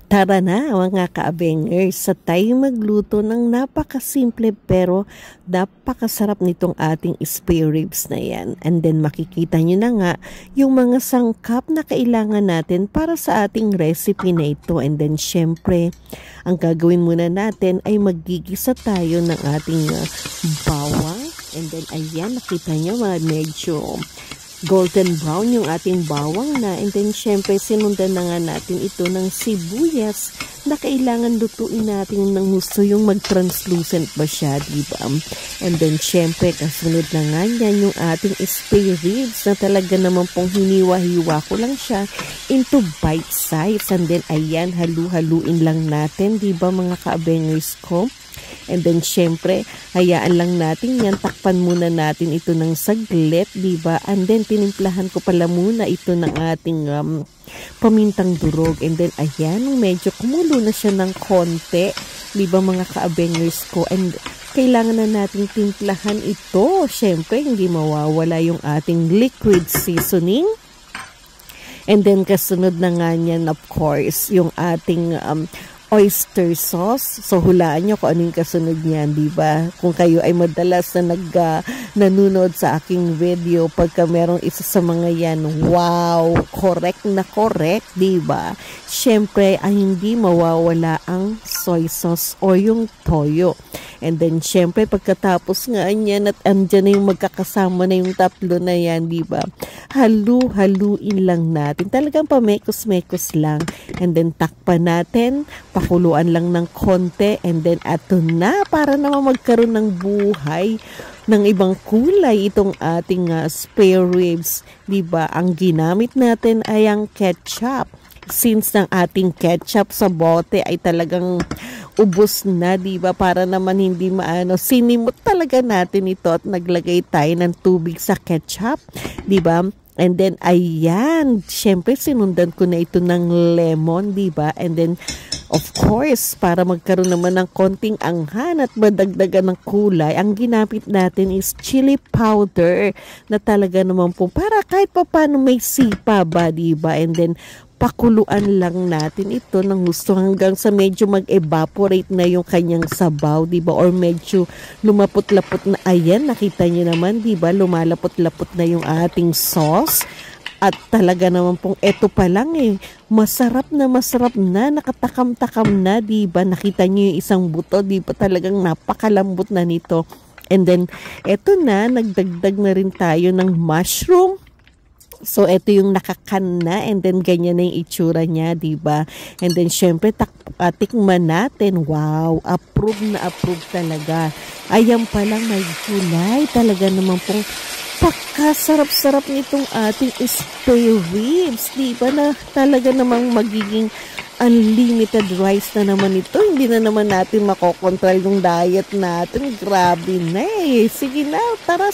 Tara na mga ka-abengers, sa tayo magluto ng napakasimple pero napakasarap nitong ating spare ribs na yan. And then makikita nyo na nga yung mga sangkap na kailangan natin para sa ating recipe na ito. And then syempre, ang gagawin muna natin ay maggigisa tayo ng ating bawang. And then ayan, nakita nyo medyo golden brown yung ating bawang na, and then syempre sinundan na nga natin ito ng sibuyas na kailangan lutuin natin ng gusto yung mag-translucent ba siya, diba? And then syempre kasunod na nga yan yung ating spare ribs na talaga naman pong hiniwa-hiwa ko lang siya into bite size, and then ayan, halu-haluin lang natin, diba mga ka-abengers ko? And then, syempre, hayaan lang natin yan. Takpan muna natin ito ng saglit, diba? And then, tinimplahan ko pala muna ito ng ating pamintang durog. And then, ayan, medyo kumulo na siya ng konti, diba mga ka-abengers ko? And kailangan na nating timplahan ito. Syempre, hindi mawawala yung ating liquid seasoning. And then, kasunod na nga niyan, of course, yung ating oyster sauce. So, hulaan nyo kung anong kasunod niyan, diba? Kung kayo ay madalas na nanonood sa aking video, pagka merong isa sa mga yan, wow! Correct na correct, diba? Siyempre, ay hindi mawawala ang soy sauce o yung toyo. And then, syempre, pagkatapos nga yan at andyan na yung magkakasama na yung tatlo na yan, diba? Halu-haluin lang natin. Talagang pamekos-mekos lang. And then, takpan natin. Pakuluan lang ng konti. And then, ato na. Para naman magkaroon ng buhay ng ibang kulay itong ating spare ribs. Diba? Ang ginamit natin ay ang ketchup. Since ng ating ketchup sa bote ay talagang ubos na, diba? Para naman hindi sinimot talaga natin ito at naglagay tayo ng tubig sa ketchup, diba? And then, ayan, syempre sinundan ko na ito ng lemon, diba? And then, of course, para magkaroon naman ng konting anghan at madagdagan ng kulay, ang ginamit natin is chili powder na talaga naman po para kahit pa paano may sipa ba, diba? And then, pakuluan lang natin ito ng gusto hanggang sa medyo mag-evaporate na yung kanyang sabaw, diba? Or medyo lumapot-lapot na. Ayan, nakita niyo naman, diba? Lumalapot-lapot na yung ating sauce. At talaga naman pong eto pa lang masarap na, nakatakam-takam na, diba? Nakita niyo yung isang buto, diba? Talagang napakalambot na nito. And then, eto na, nagdagdag na rin tayo ng mushroom. So, ito yung nakakan na, and then ganyan na yung itsura niya, diba? And then, syempre, tikman natin. Wow, approve na approve talaga. Ayan pa lang, may gulay. Talaga naman pong pakasarap-sarap nitong ating spare ribs, diba? Na talaga namang magiging unlimited rice na naman ito. Hindi na naman natin makokontrol yung diet natin. Grabe na Sige na, tara.